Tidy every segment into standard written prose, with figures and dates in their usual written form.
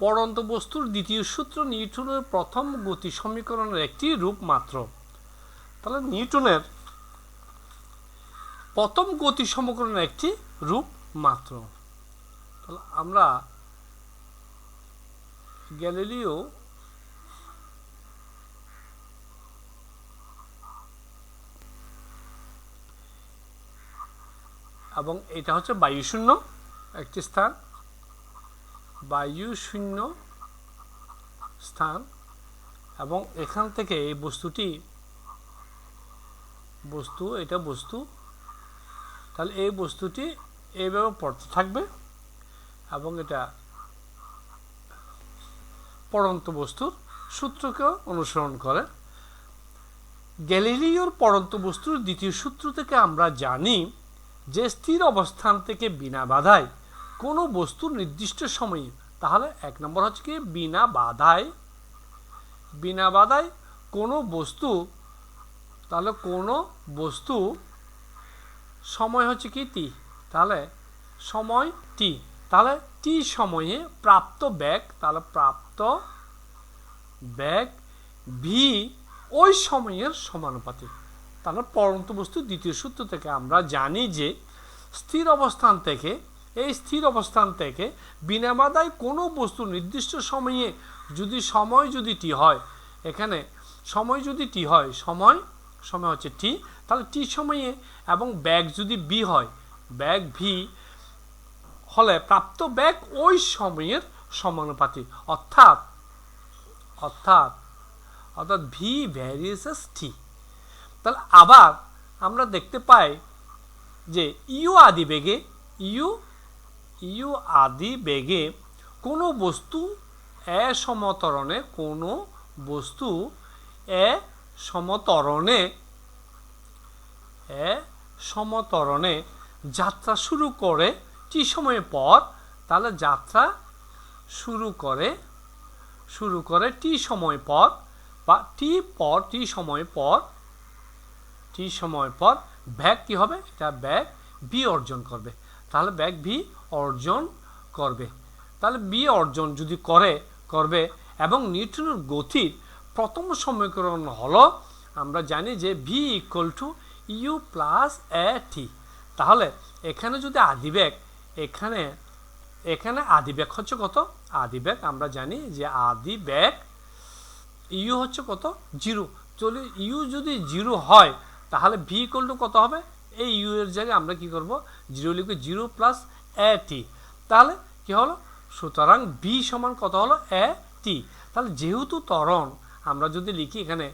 পড়ন্ত বস্তুর দ্বিতীয় সূত্র নিউটনের প্রথম গতি সমীকরণের একটি রূপ মাত্র। তাহলে নিউটনের প্রথম গতি সমীকরণের একটি রূপ মাত্র। তাহলে আমরা গ্যালিলিও এবং এটা হচ্ছে বায়ুশূন্য একটি স্থান, বায়ুশূন্য স্থান, এবং এখান থেকে এই বস্তুটি এটা বস্তু। তাহলে এই বস্তুটি এইভাবে পড়তে থাকবে এবং এটা পড়ন্ত বস্তুর সূত্রকে অনুসরণ করে। গ্যালিলিওর পড়ন্ত বস্তুর দ্বিতীয় সূত্র থেকে আমরা জানি যে স্থির অবস্থান থেকে বিনা বাধায় কোনো বস্তু নির্দিষ্ট সময়ে, তাহলে এক নম্বর হচ্ছে কি বিনা বাধায় কোনো বস্তু, তাহলে কোনো বস্তু সময় হচ্ছে কি টি, তাহলে সময় টি, তাহলে টি সময়ে প্রাপ্ত বেগ, তাহলে প্রাপ্ত বেগ ভি ওই সময়ের সমানুপাতিক। তাহলে পড়ন্ত বস্তু দ্বিতীয় সূত্র থেকে আমরা জানি যে স্থির অবস্থান থেকে বিনা বাধায় কোনো বস্তু নির্দিষ্ট সময়ে সময় যদি টি হয়, এখানে সময় যদি টি হয়, সময় হচ্ছে টি, তাহলে টি সময়ে এবং বেগ যদি বি হয়, বেগ ভি হলে প্রাপ্ত বেগ ওই সময়ের সমানুপাতিক, অর্থাৎ ভি ভ্যারিয়েসেস টি। তাহলে আবার আমরা দেখতে পাই যে ইউ আদি বেগে কোনো বস্তু সমতরণে যাত্রা শুরু করে টি সময় পর, তাহলে যাত্রা শুরু করে টি সময় পর বা টি সময় পর বেগ কি হবে, এটা বেগ ভি অর্জন করবে। তাহলে বেগ ভি অর্জন করবে, তাহলে ভি অর্জন যদি করবে এবং নিউটনের গতির প্রথম সমীকরণ হলো, আমরা জানি যে v equal to u plus a t. তাহলে এখানে যদি আদিবেগ, এখানে আদিবেগ হচ্ছে কত, আদিবেগ আমরা জানি যে আদিবেগ ইউ হচ্ছে কত, 0। চলে ইউ যদি 0 হয় তাহলে ভি ইকুয়াল টু কত হবে, এই ইউ এর জায়গায় আমরা কি করব, 0 লিখব, 0 প্লাস এ টি। তাহলে কি হলো, সুতরাং ভি সমান কত হলো, এ টি। তাহলে যেহেতু ত্বরণ, আমরা যদি লিখি এখানে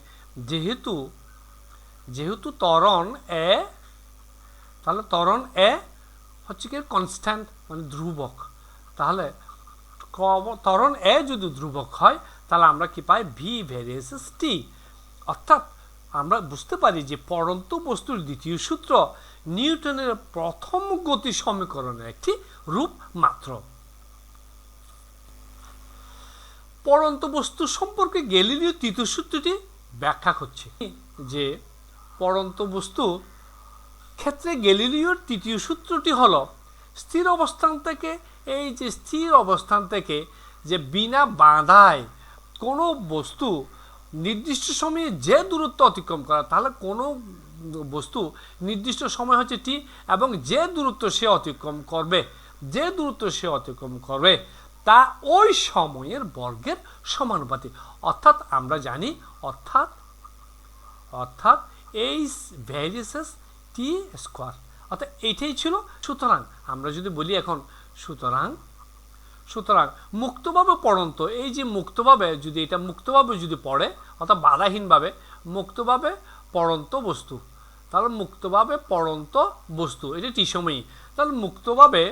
যেহেতু ত্বরণ এ, তাহলে ত্বরণ এ হচ্ছে কি কনস্ট্যান্ট মানে ধ্রুবক, তাহলে ত্বরণ এ যদি ধ্রুবক হয় তাহলে আমরা কি পাই, ভি ভ্যারিয়েসেস টি। অর্থাৎ আমরা বুঝতে পারি যে পড়ন্ত বস্তুর দ্বিতীয় সূত্র নিউটনের প্রথম গতি সমীকরণের একটি রূপ মাত্র। পড়ন্ত বস্তু সম্পর্কে গ্যালিলিও তৃতীয় সূত্রটি ব্যাখ্যা করছে যে পড়ন্ত বস্তু ক্ষেত্রে গ্যালিলিওর তৃতীয় সূত্রটি হলো স্থির অবস্থান থেকে যে বিনা বাধায় কোনো বস্তু নির্দিষ্ট সময়ে যে দূরত্ব অতিক্রম করা, তাহলে কোনো বস্তু নির্দিষ্ট সময় হচ্ছে টি এবং যে দূরত্ব সে অতিক্রম করবে তা ওই সময়ের বর্গের সমানুপাতিক। অর্থাৎ আমরা জানি অর্থাৎ এইচ ভ্যারিয়েসেস টি স্কোয়ার, অর্থাৎ এইটাই ছিল। সুতরাং আমরা যদি বলি এখন, সুতরাং মুক্তভাবে পড়ন্ত, এই যে মুক্তভাবে যদি এটা মুক্তভাবে যদি পড়ে, অর্থাৎ বাধাহীনভাবে মুক্তভাবে পড়ন্ত বস্তু, তাহলে মুক্তভাবে পড়ন্ত বস্তু এটা টি সময়ই। তাহলে মুক্তভাবে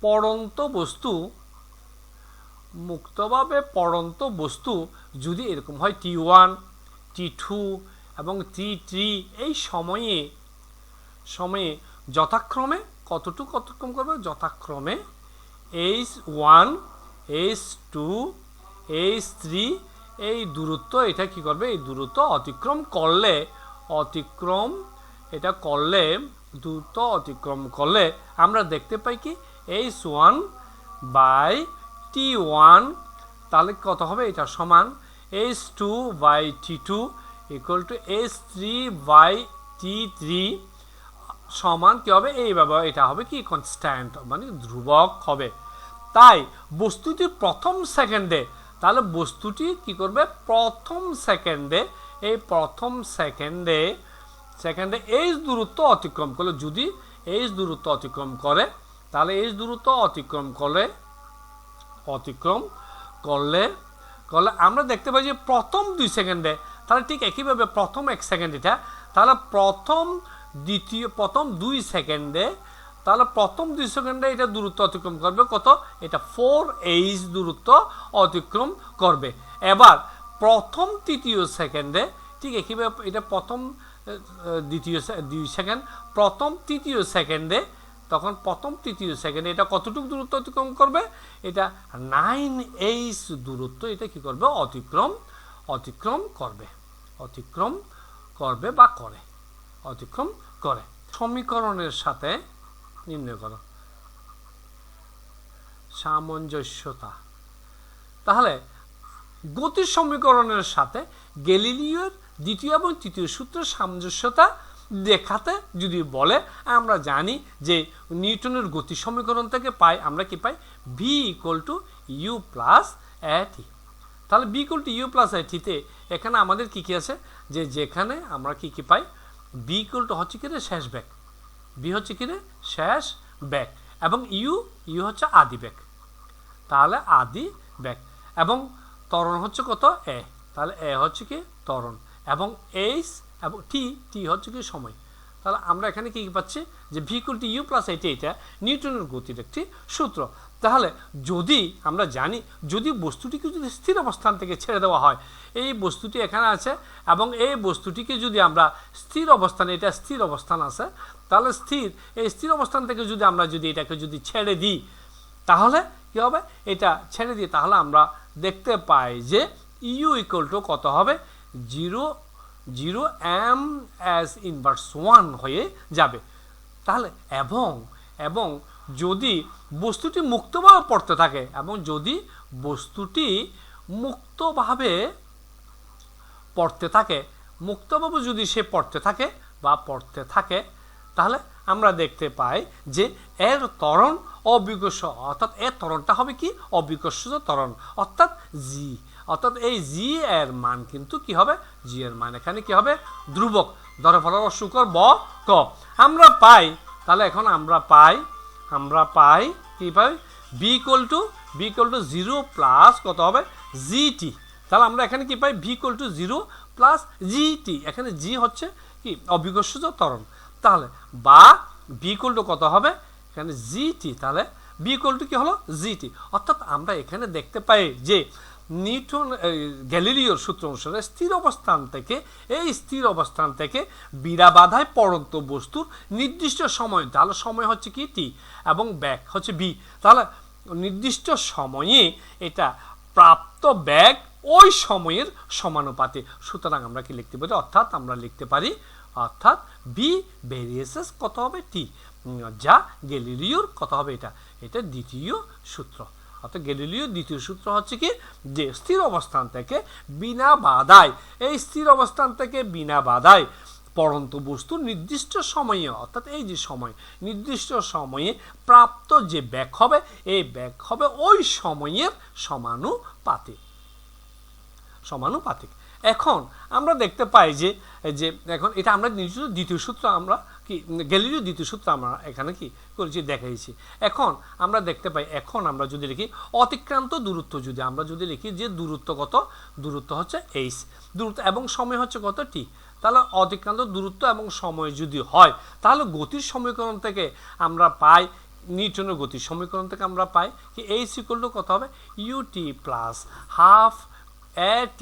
পড়ন্ত বস্তু যদি এরকম হয় T1, T2 এবং T3, এই সময়ে যথাক্রমে কতটুকু অতিক্রম করবে, যথাক্রমে H1, H2, H3 এই দূরত্ব, এটা কি করবে, এই দূরত্ব অতিক্রম করলে দূরত্ব অতিক্রম করলে আমরা দেখতে পাই কি H1 বাই t1, তাহলে কত হবে এটা সমান h2 by t2 equal to h3 by t3 সমান কি হবে এইভাবে এটা হবে কি কনস্ট্যান্ট মানে ধ্রুবক হবে। তাই বস্তুটি প্রথম সেকেন্ডে, তাহলে বস্তুটি কি করবে প্রথম সেকেন্ডে, এই প্রথম সেকেন্ডে h দূরত্ব অতিক্রম করলে, যদি h দূরত্ব অতিক্রম করে, তাহলে h দূরত্ব অতিক্রম করলে আমরা দেখতে পাই যে প্রথম 2 সেকেন্ডে, তাহলে ঠিক একইভাবে প্রথম 1 সেকেন্ড এটা, তাহলে প্রথম 2 সেকেন্ডে, তাহলে প্রথম 2 সেকেন্ডে এটা দূরত্ব অতিক্রম করবে কত, এটা 4h দূরত্ব অতিক্রম করবে। এবার প্রথম 3য় সেকেন্ডে ঠিক একইভাবে এটা প্রথম 2 সেকেন্ড, প্রথম 3য় সেকেন্ডে, তখন প্রথম 3য় সেকেন্ডে এটা কতটুকু দূরত্ব অতিক্রম করবে, এটা 9h দূরত্ব এটা কি করবে অতিক্রম করবে বা করে, অতিক্রম করে। সমীকরণের সাথে নির্ণয় করো সামঞ্জস্যতা। তাহলে গতির সমীকরণের সাথে গ্যালিলিওর দ্বিতীয় এবং তৃতীয় সূত্রের সামঞ্জস্যতা দেখাতে যদি বলে, আমরা জানি যে নিউটনের গতি সমীকরণ থেকে পাই, আমরা কি পাই v = u + at। তাহলে v = u + at তে এখানে আমাদের কি আছে, যে যেখানে আমরা কি পাই v হচ্ছে কি রে শেষ বেগ, v হচ্ছে কি রে শেষ বেগ, এবং u হচ্ছে আদি বেগ, তাহলে আদি বেগ, এবং ত্বরণ হচ্ছে কত a, তাহলে a হচ্ছে কি ত্বরণ, এবং h এবং t হচ্ছে কি সময়। তাহলে আমরা এখানে কি পাচ্ছি যে v = u + at এটা নিউটনের গতির একটি সূত্র। তাহলে যদি আমরা জানি যদি বস্তুটিকে যদি স্থির অবস্থান থেকে ছেড়ে দেওয়া হয়, এই বস্তুটি এখানে আছে এবং এই বস্তুটিকে যদি আমরা স্থির অবস্থানে, এটা স্থির অবস্থান আছে, তাহলে এই স্থির অবস্থান থেকে যদি আমরা এটাকে ছেড়ে দিই, তাহলে কি হবে, এটা ছেড়ে দিই, তাহলে আমরা দেখতে পাই যে u = কত হবে 0 m(s−1) হয়ে যাবে। তাহলে এবং যদি বস্তুটি মুক্তভাবে পড়তে থাকে, এবং যদি বস্তুটি মুক্তভাবে যদি সে পড়তে থাকে, তাহলে আমরা দেখতে পাই যে এর ত্বরণ অবিকর্ষ, অর্থাৎ এর ত্বরণটা হবে কি অবিকর্ষজ ত্বরণ, অর্থাৎ g, অর্থাৎ এই g এর মান কিন্তু কি হবে, g এর মান এখানে কি হবে ধ্রুবক, ধরে ফেলার অসুকর ব ক আমরা পাই। তাহলে এখন আমরা পাই কি পাই b = 0 প্লাস কত হবে gt। তাহলে আমরা এখানে কি পাই v = 0 প্লাস gt, এখানে g হচ্ছে কি অবিকর্ষজ ত্বরণ, তাহলে বা b = কত হবে এখানে gt, তাহলে b = কি হলো gt। অর্থাৎ আমরা এখানে দেখতে পাই যে গ্যালিলিওর সূত্র অনুসারে স্থির অবস্থান থেকে বিনা বাধায় পড়ন্ত বস্তুর নির্দিষ্ট সময়, তাহলে সময় হচ্ছে কি t এবং বেগ হচ্ছে v, তাহলে নির্দিষ্ট সময়ে এটা প্রাপ্ত বেগ ওই সময়ের সমানুপাতে। সুতরাং আমরা কি লিখতে পারি, অর্থাৎ আমরা লিখতে পারি v ভেরিয়েসেস কত হবে t, যা গ্যালিলিওর কত হবে এটা দ্বিতীয় সূত্র। অর্থাৎ গ্যালিলিওর দ্বিতীয় সূত্র হচ্ছে কি যে স্থির অবস্থান থেকে বিনা বাধায় পড়ন্ত বস্তু নির্দিষ্ট সময়ে, অর্থাৎ এই যে সময় নির্দিষ্ট সময়ে প্রাপ্ত যে বেগ হবে, এই বেগ হবে ওই সময়ের সমানুপাতিক। এখন আমরা দেখতে পাই যে এখন এটা আমরা দ্বিতীয় সূত্র, আমরা কি গ্যালিলিওর দ্বিতীয় সূত্র আমরা এখানে কি করেছি দেখাইছি। এখন আমরা দেখতে পাই, এখন আমরা যদি লিখি অতিক্রান্ত দূরত্ব, আমরা যদি লিখি যে দূরত্ব হচ্ছে h, দূরত্ব এবং সময় হচ্ছে কত t, তাহলে অতিক্রান্ত দূরত্ব এবং সময় যদি হয়, তাহলে গতির সমীকরণ থেকে আমরা পাই, নিউটনের গতির সমীকরণ থেকে আমরা পাই কি h = কত হবে ut + ½ at²,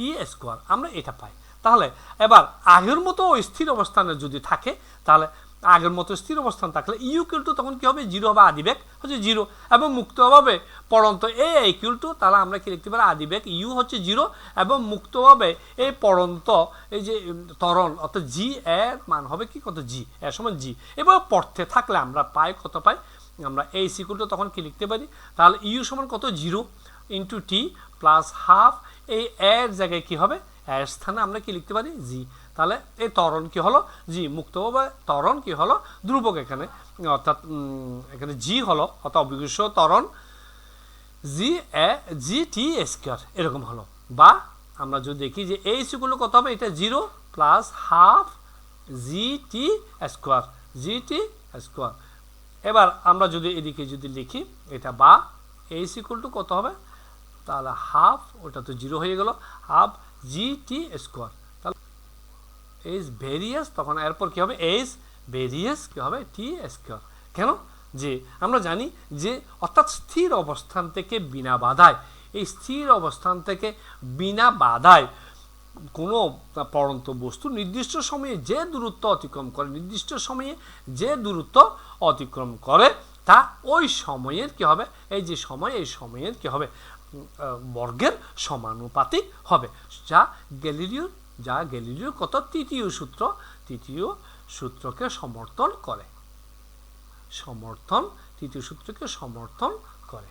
আমরা এটা পাই। তাহলে এবার আগের মতো স্থির অবস্থানে যদি থাকে, তাহলে আগের মতো স্থির অবস্থান থাকলে u = তখন কি হবে 0 হবে, আদি বেগ হচ্ছে 0, এবং মুক্তভাবে পড়ন্ত a = তাহলে আমরা কি লিখতে পারি আদি বেগ u হচ্ছে 0, এবং মুক্তভাবে এই পড়ন্ত এই যে ত্বরণ অর্থাৎ g এর মান হবে কি কত g এর সমান g। এবার পড়তে থাকলে আমরা পাই কত পাই আমরা এইচ ইকুয়াল টু তখন কি লিখতে পারি, তাহলে ইউ সমান কত 0 ইন্টু টি প্লাস হাফ, এই এর জায়গায় কি হবে, এর স্থানে আমরা কি লিখতে পারি জি। তাহলে এই ত্বরণ কি হলো জি, মুক্তভাবে ত্বরণ কি হলো ধ্রুবক এখানে, অর্থাৎ এখানে জি হলো, অর্থাৎ অভিকর্ষ ত্বরণ জি টি স্কোয়ার এরকম হলো। বা আমরা যদি দেখি যে এইচ ইকুয়াল টু কত হবে, এটা 0 প্লাস হাফ জি টি স্কোয়ার। এবার আমরা যদি এদিকে যদি লিখি এটা, বা এইচ ইকুয়াল টু কত হবে, তাহলে হাফ, ওটা তো 0 হয়ে গেল, হাফ জি টি স্কোয়ার। তাহলে এইচ ভেরিয়াস, তখন এরপর কি হবে, এইচ ভেরিয়াস কি হবে টি স্কোয়ার। কেন, যে আমরা জানি যে অর্থাৎ স্থির অবস্থান থেকে বিনা বাধায়, এই স্থির অবস্থান থেকে বিনা বাধায় কোনো পড়ন্ত বস্তু নির্দিষ্ট সময়ে যে দূরত্ব অতিক্রম করে, নির্দিষ্ট সময়ে যে দূরত্ব অতিক্রম করে তা ওই সময়ের কি হবে, এই যে সময়, এই সময়ের কি হবে বর্গের সমানুপাতিক হবে, যা গ্যালিলিওর কত তৃতীয় সূত্রকে সমর্থন করে, তৃতীয় সূত্রকে সমর্থন করে।